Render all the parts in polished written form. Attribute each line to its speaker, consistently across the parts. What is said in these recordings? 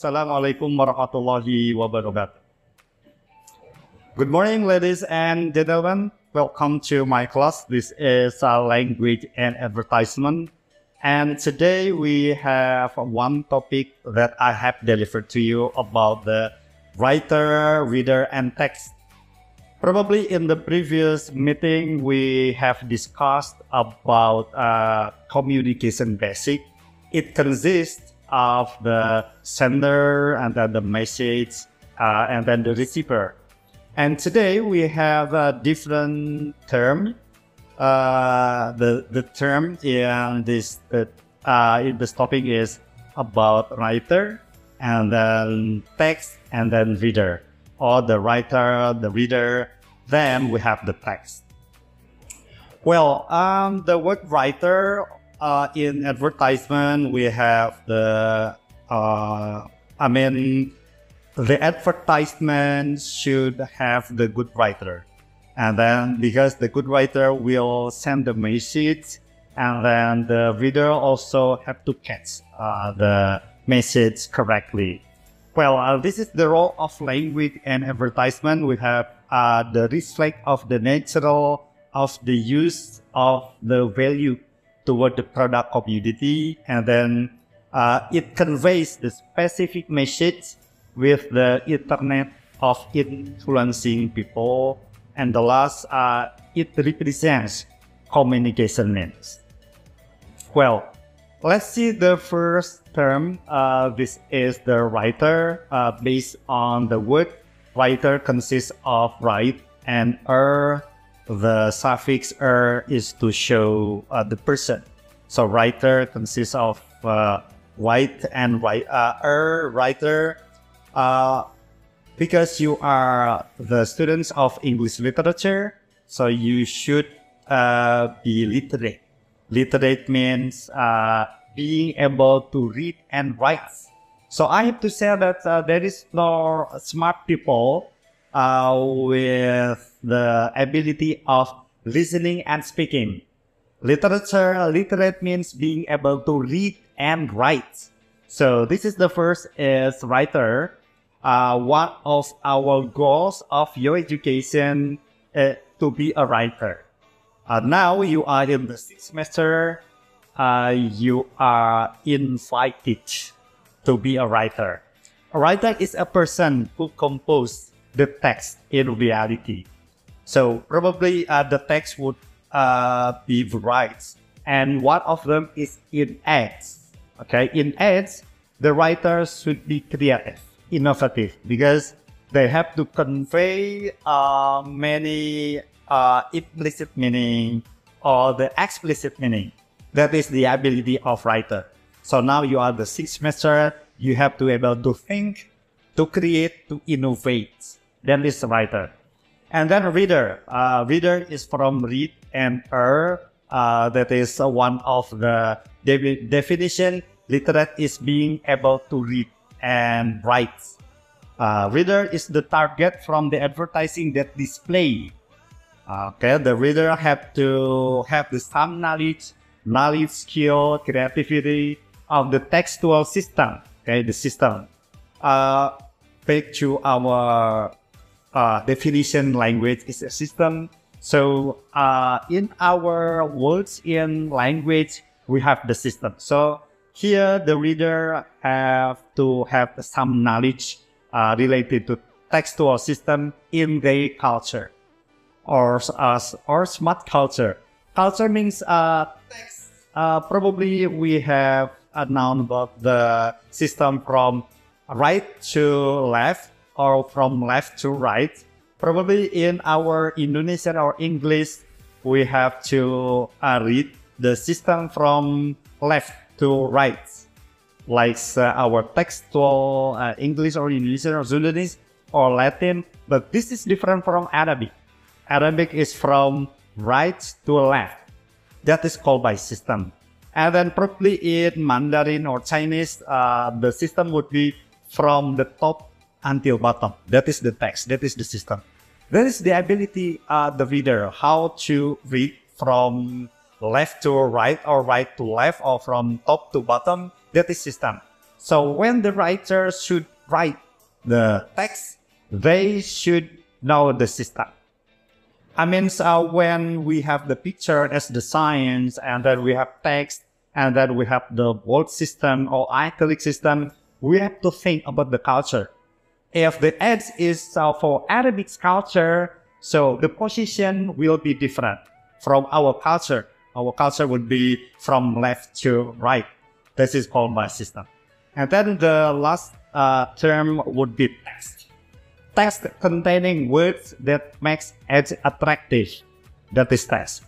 Speaker 1: Assalamualaikum warahmatullahi wabarakatuh. Good morning, ladies and gentlemen. Welcome to my class. This is Language and Advertisement. And today we have one topic that I have delivered to you about the writer, reader, and text. Probably in the previous meeting, we have discussed about communication basic. It consists of the sender and then the message and then the receiver. And today we have a different term. The term in this topic is about writer and then text and then reader, or the writer, the reader, then we have the text. Well, the word writer in advertisement, we have the advertisement should have the good writer, and then because the good writer will send the message, and then the reader also have to catch the message correctly. Well, this is the role of language and advertisement. We have the reflect of the natural of the use of the value toward the product community, and then it conveys the specific message with the internet of influencing people, and the last it represents communication means. Well, let's see the first term. This is the writer. Based on the word writer consists of write and the suffix is to show the person. So writer consists of write and writer. Because you are the students of English literature, so you should be literate. Literate means being able to read and write. So I have to say that there is no smart people with the ability of listening and speaking. Literate means being able to read and write. So this is the first is writer. One of our goals of your education to be a writer. Now you are in the 6th semester. You are invited to be a writer. A writer is a person who composes the text in reality. So probably the text would be varied, and one of them is in ads. Okay, in ads, the writers should be creative, innovative, because they have to convey many implicit meaning or the explicit meaning. That is the ability of writer. So now you are the 6th semester, you have to be able to think, to create, to innovate. That is writer. And then reader. Reader is from read and that is one of the definition. Literate is being able to read and write. Reader is the target from the advertising that display. Okay, the reader have to have the some knowledge, skill, creativity of the textual system. Okay, the system. Back to our definition, language is a system. So in our words in language, we have the system. So here the reader have to have some knowledge related to textual system in their culture or smart culture. Culture means text. Probably we have known about the system from right to left or from left to right. Probably in our Indonesian or English, we have to read the system from left to right, like our textual English or Indonesian or Sundanese or Latin. But this is different from Arabic. Arabic is from right to left. That is called by system. And then probably in Mandarin or Chinese, the system would be from the top until bottom. That is the text. That is the system. That is the ability the reader how to read from left to right or right to left or from top to bottom. That is system. So when the writer should write the text, they should know the system. I mean, when we have the picture as the science, and then we have text, and then we have the bold system or italic system, we have to think about the culture. If the X is for Arabic culture, so the position will be different from our culture. Our culture would be from left to right. This is called by system. And then the last term would be text. Text containing words that makes it attractive. That is text.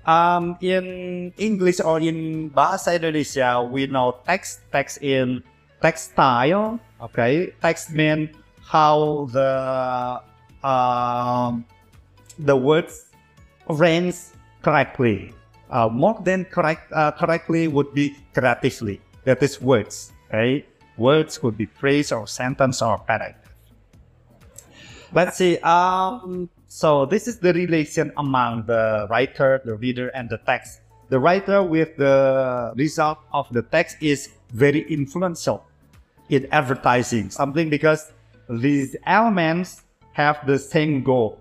Speaker 1: In English or in Bahasa Indonesia, we know text. Text in textile. Okay, text means how the words arrange correctly. More than correctly would be creatively. That is words. Okay, words could be phrase or sentence or paragraph. Let's see. So this is the relation among the writer, the reader, and the text. The writer with the result of the text is very influential in advertising something because these elements have the same goal.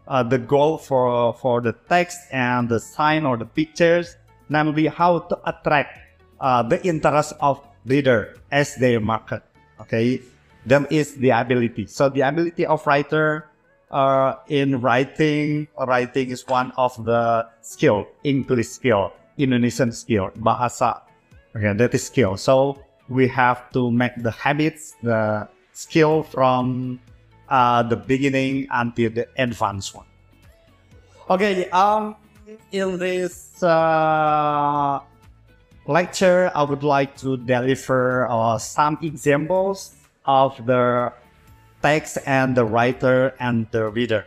Speaker 1: The goal for the text and the sign or the pictures, namely how to attract the interest of reader as their market. Okay, that is the ability. So the ability of writer in writing is one of the skill, English skill, Indonesian skill, bahasa. Okay, that is skill. So we have to make the habits, the skill from the beginning until the advanced one. Okay, in this lecture, I would like to deliver some examples of the text and the writer and the reader.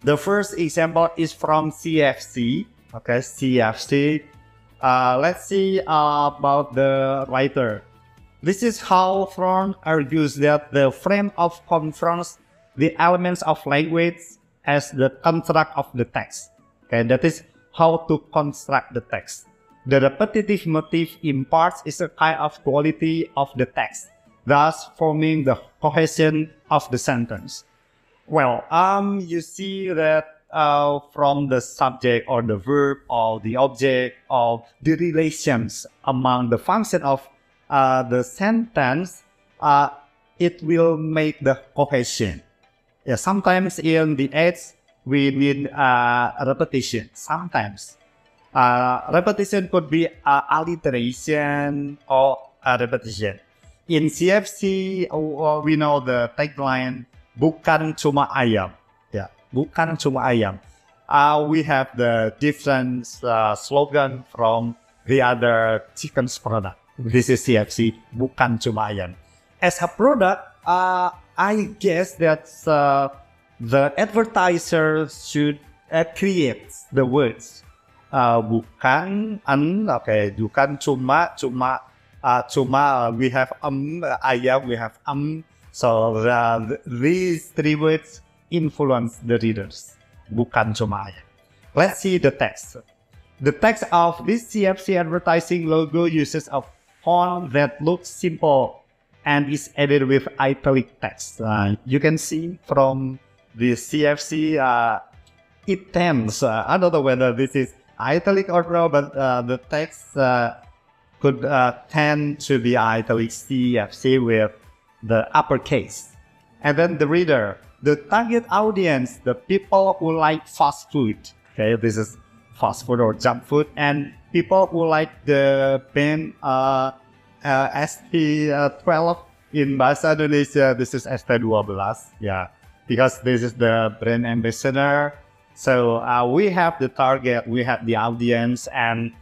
Speaker 1: The first example is from CFC. Okay, CFC. Let's see about the writer. This is how Freund argues that the frame of confronts the elements of language as the construct of the text. Okay, that is how to construct the text. The repetitive motif imparts is a kind of quality of the text, thus forming the cohesion of the sentence. Well, you see that from the subject or the verb or the object or the relations among the function of the sentence, it will make the cohesion. Yeah, sometimes in the edge we need repetition. Sometimes repetition could be alliteration or repetition. In CFC, we know the tagline "Bukan cuma ayam." Yeah, bukan cuma ayam. We have the different slogan from the other chicken's product. This is CFC, bukan cuma ayam. As a product, I guess that the advertiser should create the words bukan, okay, bukan cuma, we have ayam, we have so these three words influence the readers. Bukan cuma ayam. Let's see the text. The text of this CFC advertising logo uses a font that looks simple and is added with italic text. You can see from the CFC, it tends, I don't know whether this is italic or no, but the text could tend to be italic CFC with the uppercase. And then the reader, the target audience, the people who like fast food. Okay, this is fast food or junk food, and people who like the band ST12 in Bahasa Indonesia. This is ST12, yeah, because this is the brand ambassador. So we have the target, we have the audience, and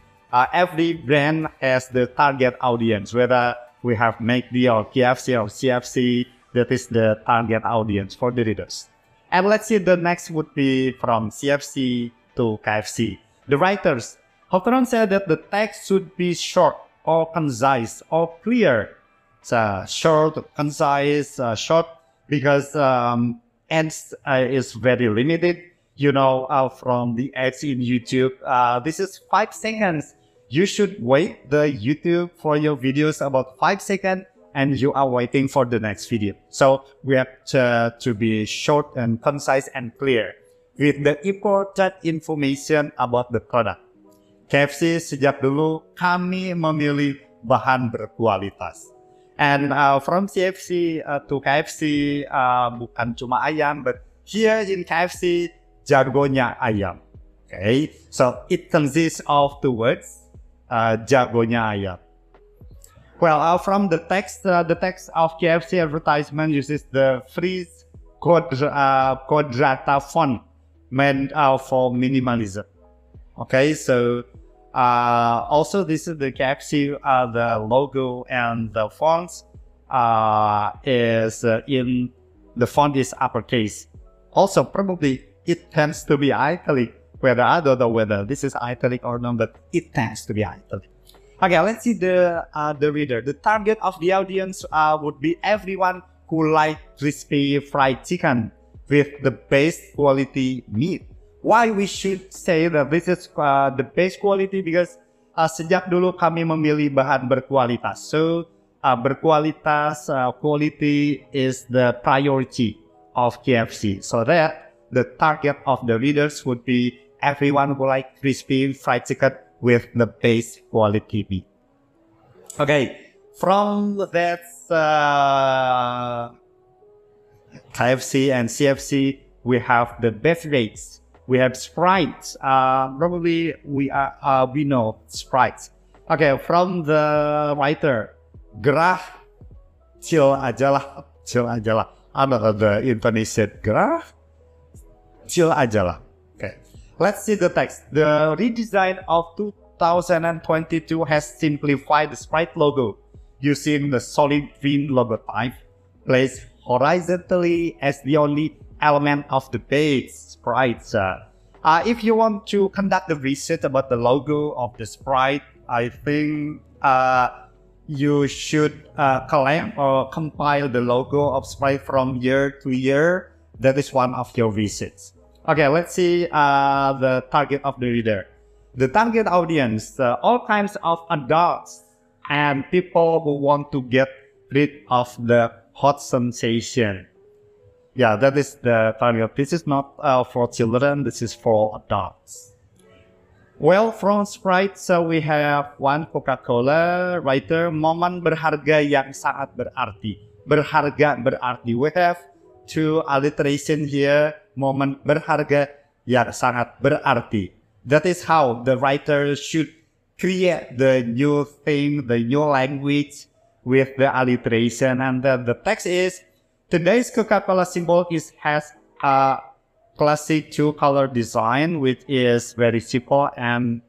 Speaker 1: every brand has the target audience. Whether we have McD or KFC or CFC, that is the target audience for the readers. And let's see, the next would be from CFC to KFC. The writers, Hawthorne said that the text should be short or concise or clear. So short, concise, short, because ads is very limited. You know, from the ads in YouTube, this is 5 seconds. You should wait the YouTube for your videos about 5 seconds, and you are waiting for the next video. So we have to be short and concise and clear with the important information about the product. KFC sejak dulu kami memilih bahan berkualitas. And from CFC to KFC bukan cuma ayam, but here in KFC jagonya ayam. Okay, so it consists of two words, jagonya ayam. Well, from the text of KFC advertisement uses the Fries quadrata font meant for minimalism. Okay, so also this is the KFC, the logo and the fonts is in the font is uppercase. Also, probably it tends to be italic. Whether I don't know whether this is italic or not, but it tends to be italic. Okay, let's see the reader. The target of the audience would be everyone who like crispy fried chicken with the best quality meat. Why we should say that this is the best quality? Because sejak dulu kami memilih bahan berkualitas. So berkualitas, quality is the priority of KFC. So that the target of the readers would be everyone who like crispy fried chicken with the best quality meat. Okay, from that KFC and CFC, we have the beverage. We have Sprite. Probably we know Sprite. Okay, from the writer, gerah, chill aja lah, chill aja lah. I don't know the intonation. Gerah, chill aja lah. Okay, let's see the text. The redesign of 2022 has simplified the Sprite logo using the solid green logo type placed horizontally as the only element of the base Sprite. If you want to conduct the research about the logo of the Sprite, I think you should collect or compile the logo of Sprite from year to year. That is one of your research. Okay, let's see the target of the reader. The target audience, all kinds of adults and people who want to get rid of the hot sensation. Yeah, that is the target. This is not for children, this is for adults. Well, from Sprite, so we have one Coca-Cola, writer, momen berharga yang sangat berarti. Berharga berarti. We have two alliteration here, momen berharga yang sangat berarti. That is how the writer should create the new thing, the new language with the alliteration. And then the text is, today's Coca-Cola symbol has a classic two-color design, which is very simple and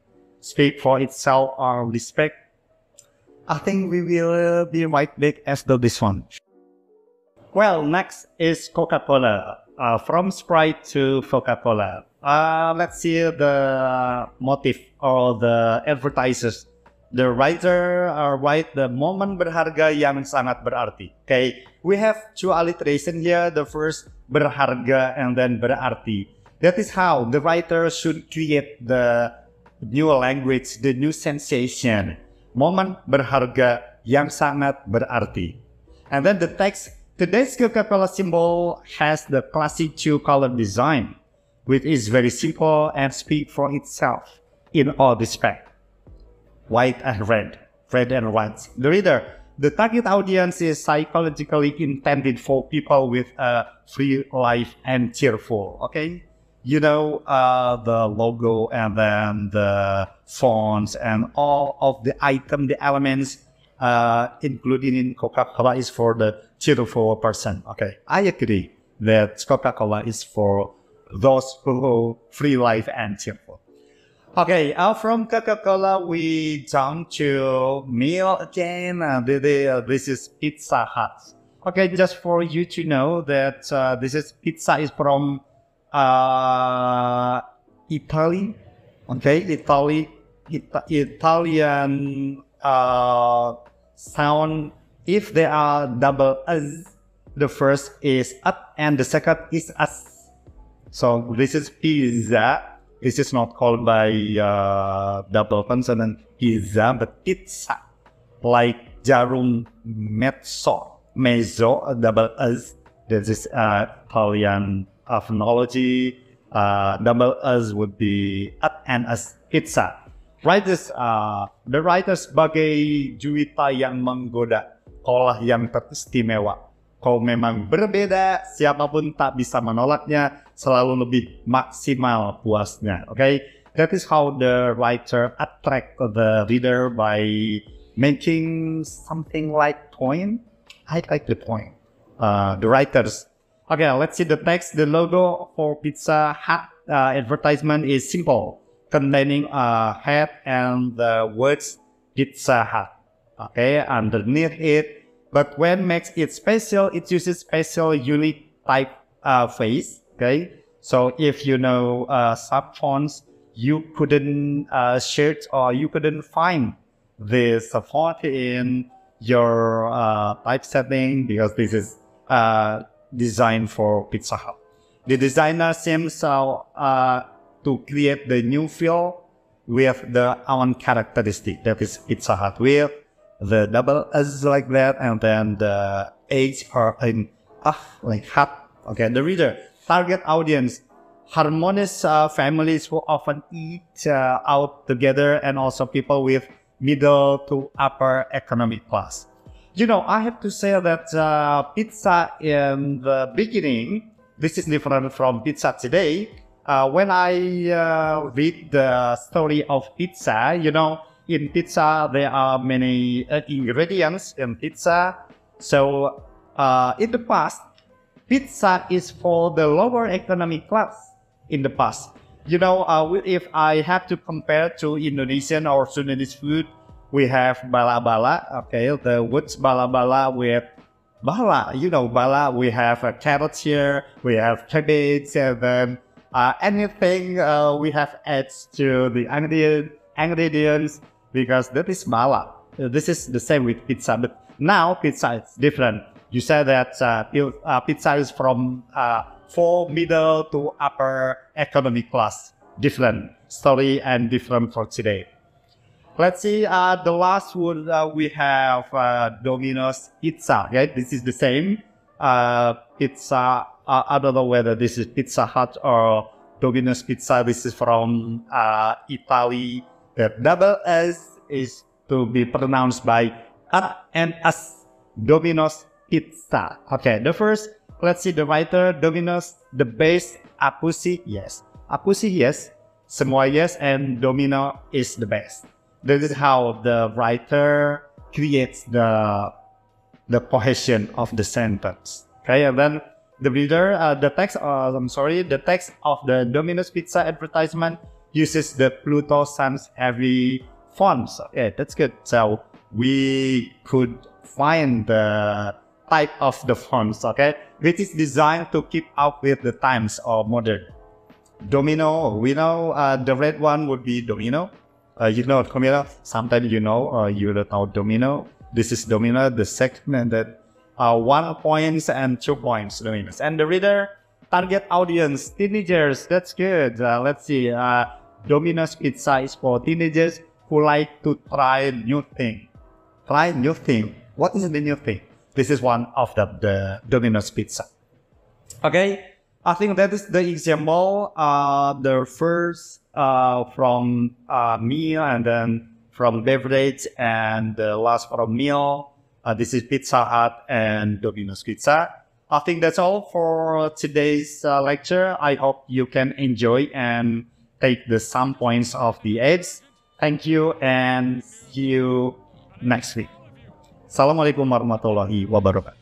Speaker 1: speak for itself or respect. I think we will be right back after this one. Well, next is Coca-Cola. From Sprite to Coca-Cola. Let's see the motive or the advertisers. The writer write the momen berharga yang sangat berarti. Okay, we have two alliteration here. The first berharga and then berarti. That is how the writer should create the new language, the new sensation. Momen berharga yang sangat berarti. And then the text, today's Coca-Cola symbol has the classic two-color design, which is very simple and speak for itself in all respects. White and red, red and white. The reader, the target audience is psychologically intended for people with a free life and cheerful. Okay, you know the logo and then the fonts and all of the item, the elements, including in Coca-Cola is for the cheerful person. Okay, I agree that Coca-Cola is for those who free life and cheerful. Okay, from Coca-Cola we jump to meal again. This is Pizza Hut. Okay, just for you to know that this is pizza is from Italy. Okay, Italian sound. If they are double as, the first is up and the second is as. So this is pizza. This is not called by double consonant pizza, but pizza, like jarum mezzo, double S. This is Italian phonology. Double S would be at and as pizza. Writers, the writers sebagai juwita yang menggoda, kaulah yang teristimewa. Kau memang berbeda, siapapun tak bisa menolaknya, selalu lebih maksimal puasnya. Okay, that is how the writer attract the reader by making something like point. I like the point. The writers. Okay, let's see the text. The logo for Pizza Hut advertisement is simple, containing a head and the words Pizza Hut. Okay, underneath it. But when makes it special, it uses special unique type face. Okay, so if you know sub fonts, you couldn't search or you couldn't find this font in your typesetting because this is designed for Pizza Hut. The designer seems to create the new feel with the own characteristic, that is Pizza Hut, with the double S like that, and then the H are in like hut. Okay, the reader, target audience, harmonious families who often eat out together, and also people with middle to upper economic class. You know, I have to say that pizza in the beginning, this is different from pizza today. When I read the story of pizza, you know, in pizza there are many ingredients in pizza. So in the past, pizza is for the lower economic class in the past. You know, if I have to compare to Indonesian or Sundanese food, we have bala-bala, okay, the words bala-bala with bala, you know, bala, we have a carrot here, we have cabbage, and then anything we have added to the ingredients, because that is bala. This is the same with pizza, but now pizza is different. You said that pizza is from for middle to upper economic class. Different story and different for today. Let's see, the last one we have Domino's Pizza. Right, this is the same pizza. I don't know whether this is Pizza Hut or Domino's Pizza. This is from Italy. The double S is to be pronounced by and as Domino's Pizza. Okay, the first, let's see the writer. Domino's, the base. Apusi, yes. Apusi, yes. Semua yes, and Domino is the best. This is how the writer creates the cohesion of the sentence. Okay, and then the reader, the text of the Domino's Pizza advertisement uses the Pluto Sans heavy fonts. Okay, that's good. So we could find the type of the fonts, okay, which is designed to keep up with the times or modern. Domino, we know the red one would be Domino. You know Domino. Sometimes you know you don't know Domino. This is Domino, the segment that 1 point and 2 points Domino's. And the reader, target audience, teenagers. That's good. Let's see. Domino's Pizza is for teenagers who like to try new thing. Try new thing. What is the new thing? This is one of the Domino's Pizza. Okay, I think that is the example. The first from meal, and then from beverage, and the last from meal. This is Pizza Hut and Domino's Pizza. I think that's all for today's lecture. I hope you can enjoy and take the some points of the aids. Thank you and see you next week. Assalamualaikum warahmatullahi wabarakatuh.